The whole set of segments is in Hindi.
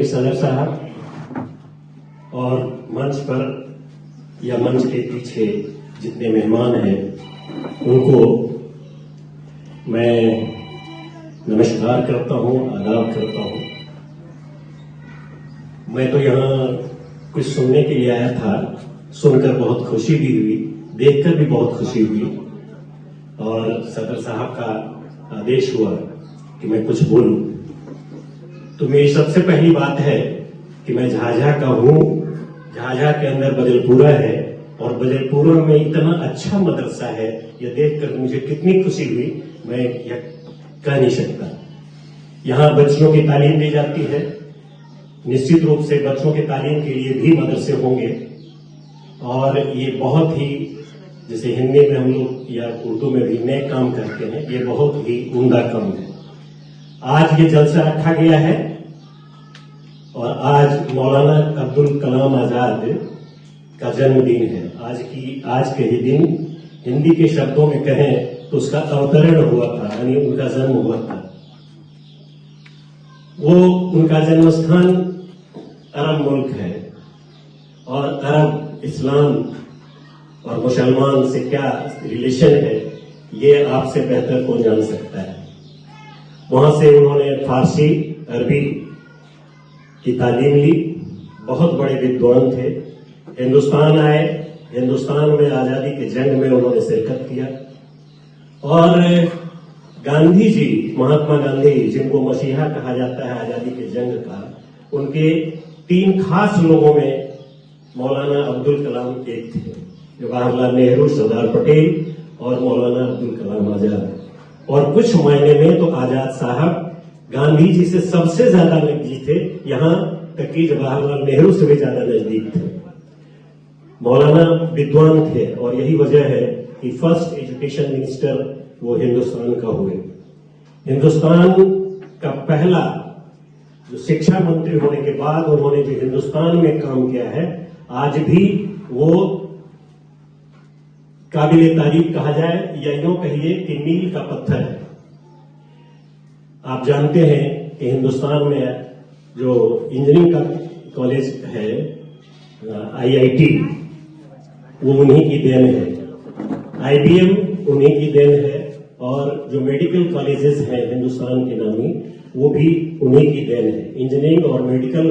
सदर साहब और मंच पर या मंच के पीछे जितने मेहमान हैं उनको मैं नमस्कार करता हूं, आदाब करता हूं। मैं तो यहाँ कुछ सुनने के लिए आया था, सुनकर बहुत खुशी भी हुई, देखकर भी बहुत खुशी हुई और सदर साहब का आदेश हुआ कि मैं कुछ बोलूं। तो मेरी सबसे पहली बात है कि मैं झाझा का हूं, झाझा के अंदर बजलपुरा है और बजलपुरा में इतना अच्छा मदरसा है, यह देखकर मुझे कितनी खुशी हुई मैं यह कह नहीं सकता। यहाँ बच्चों की तालीम दी जाती है, निश्चित रूप से बच्चों की तालीम के लिए भी मदरसे होंगे और ये बहुत ही, जैसे हिंदी में हम लोग या उर्दू में भी नेक काम करते हैं, ये बहुत ही उम्दा काम है। आज ये जलसा रखा गया है और आज मौलाना अब्दुल कलाम आजाद का जन्मदिन है। आज के ही दिन हिंदी के शब्दों में कहें तो उसका अवतरण हुआ था, यानी उनका जन्म हुआ था। वो उनका जन्म स्थान अरब मुल्क है और अरब इस्लाम और मुसलमान से क्या रिलेशन है ये आपसे बेहतर कौन जान सकता है। वहां से उन्होंने फारसी, अरबी की तालीम ली, बहुत बड़े विद्वान थे। हिंदुस्तान आए, हिंदुस्तान में आजादी के जंग में उन्होंने शिरकत किया और गांधी जी, महात्मा गांधी जिनको मसीहा कहा जाता है आजादी के जंग का, उनके 3 खास लोगों में मौलाना अब्दुल कलाम एक थे। जवाहरलाल नेहरू, सरदार पटेल और मौलाना अब्दुल कलाम आजाद। और कुछ मायने में तो आजाद साहब गांधी जी से सबसे ज्यादा नजदीक थे, यहां तक कि जवाहरलाल नेहरू से भी ज्यादा नजदीक थे। मौलाना विद्वान थे और यही वजह है कि फर्स्ट एजुकेशन मिनिस्टर वो हिंदुस्तान का हुए। हिंदुस्तान का पहला जो शिक्षा मंत्री होने के बाद उन्होंने जो हिंदुस्तान में काम किया है, आज भी वो काबिले तारीफ कहा जाए या यूं कहिए कि मील का पत्थर है। आप जानते हैं कि हिंदुस्तान में जो इंजीनियरिंग का कॉलेज है, IIT, वो उन्हीं की देन है, IBM उन्हीं की देन है और जो मेडिकल कॉलेजेस हैं हिंदुस्तान के नामी वो भी उन्हीं की देन है। इंजीनियरिंग और मेडिकल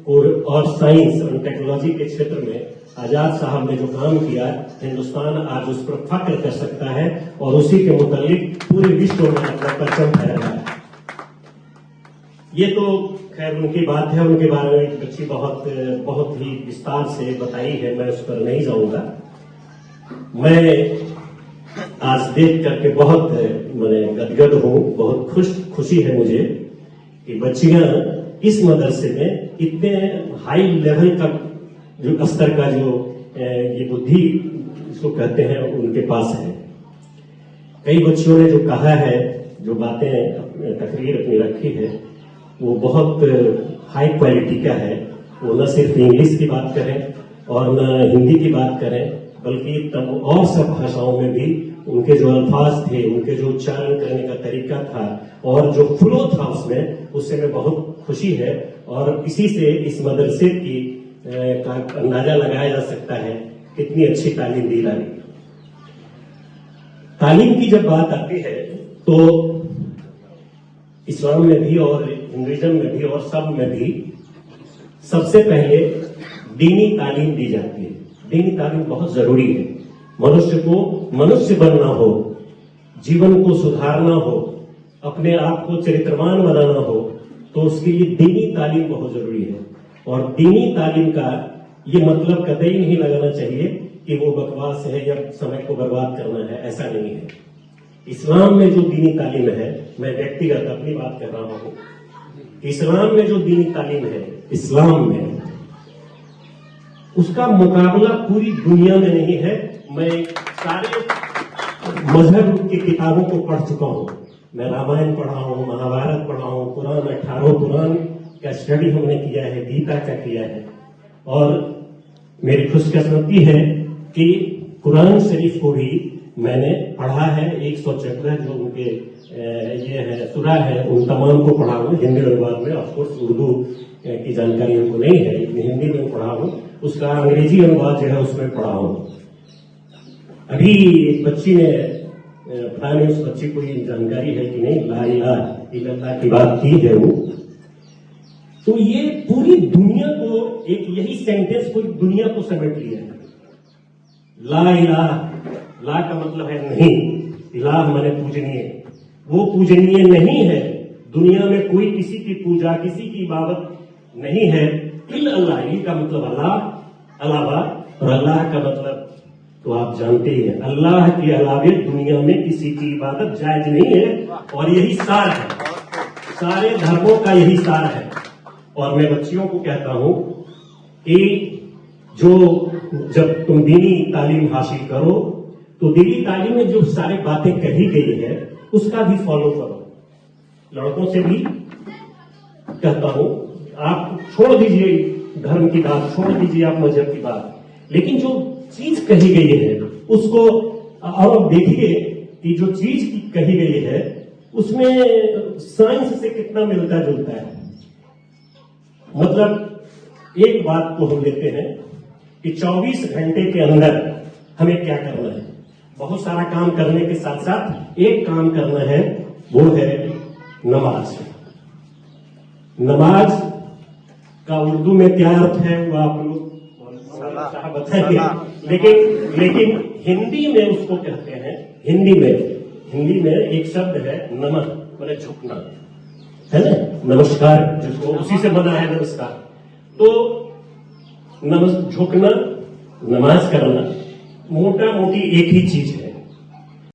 और साइंस और टेक्नोलॉजी के क्षेत्र में आजाद साहब ने जो काम किया, हिंदुस्तान आज उस पर फख्र कर सकता है और उसी के मुतालिक पूरे विश्व में अपना परचम फहरा रहा है। ये तो खैर उनकी बात है, उनके बारे में बच्ची बहुत ही विस्तार से बताई है, मैं उस पर नहीं जाऊंगा। मैं आज देख करके बहुत मैंने गदगद हूं, बहुत खुशी है मुझे कि बच्चियां इस मदरसे में इतने हाई लेवल का जो स्तर का जो ये बुद्धि इसको कहते हैं उनके पास है। कई बच्चियों ने जो कहा है, जो बातें तकरीर अपनी रखी है, वो बहुत हाई क्वालिटी का है। वो न सिर्फ इंग्लिश की बात करें और न हिंदी की बात करें, बल्कि तब और सब भाषाओं में भी उनके जो अल्फाज थे, उनके जो उच्चारण करने का तरीका था और जो फ्लो था उसमें, उससे मैं बहुत खुशी है। और इसी से इस मदरसे की का अंदाजा लगाया जा सकता है कितनी अच्छी तालीम दी जा रही है। तालीम की जब बात आती है तो इस्लाम में भी और हिंदुइज्म में भी और सब में भी सबसे पहले दीनी तालीम दी जाती है। दीनी तालीम बहुत जरूरी है। मनुष्य को मनुष्य बनना हो, जीवन को सुधारना हो, अपने आप को चरित्रवान बनाना हो, तो उसके लिए दीनी तालीम बहुत जरूरी है। और दीनी तालीम का ये मतलब कतई नहीं लगाना चाहिए कि वो बकवास है या समय को बर्बाद करना है, ऐसा नहीं है। इस्लाम में जो दीनी तालीम है, मैं व्यक्तिगत अपनी बात कर रहा हूं, इस्लाम में जो दीनी तालीम है, इस्लाम में उसका मुकाबला पूरी दुनिया में नहीं है। मैं सारे मजहब की किताबों को पढ़ चुका हूं। मैं रामायण पढ़ा हूं, महाभारत पढ़ा हूं, कुरान 18 कुरान का स्टडी हमने किया है, गीता का किया है। और मेरी खुशकिस्मती है कि कुरान शरीफ को भी मैंने पढ़ा है 114 जो उनके ये है सूरा है, उन तमाम को पढ़ा हूँ हिंदी अनुवाद में। ऑफकोर्स उर्दू की जानकारी हमको नहीं है, लेकिन हिंदी में पढ़ा हूँ। उसका अंग्रेजी अनुवाद जो है उसमें पढ़ा हूँ। अभी एक बच्ची ने पता नहीं उस बच्ची को ये जानकारी है कि नहीं, ला इलाहा इल्लल्लाह की बात की है वो। तो ये पूरी दुनिया को एक यही सेंटेंस पूरी दुनिया को समेट लिया है। ला इलाहा, ला का मतलब है नहीं, इलाह माने पूजनीय। वो पूजनीय नहीं है, दुनिया में कोई किसी की पूजा किसी की इबादत नहीं है इल्लल्लाह। इल का मतलब अल्लाह, अलावा, और अल्लाह का मतलब तो आप जानते ही हैं, अल्लाह के अलावे दुनिया में किसी की इबादत जायज नहीं है। और यही सार है, सारे धर्मों का यही सार है। और मैं बच्चियों को कहता हूं कि जो जब तुम दीनी तालीम हासिल करो तो दीनी तालीम में जो सारी बातें कही गई है उसका भी फॉलो करो। लड़कों से भी कहता हूं, आप छोड़ दीजिए धर्म की बात, छोड़ दीजिए आप मजहब की बात, लेकिन जो चीज कही गई है उसको, और देखिए कि जो चीज कही गई है उसमें साइंस से कितना मिलता जुलता है। मतलब एक बात को हम लेते हैं कि 24 घंटे के अंदर हमें क्या करना है। बहुत सारा काम करने के साथ साथ एक काम करना है, वो है नमाज। नमाज का उर्दू में क्या अर्थ है वो आप लोग बताएंगे, लेकिन हिंदी में उसको कहते हैं, हिंदी में एक शब्द है नमः, माने झुकना, है ना, नमस्कार जिसको उसी से बना है नमस्कार। तो झुकना, नमाज करना मोटा मोटी एक ही चीज है।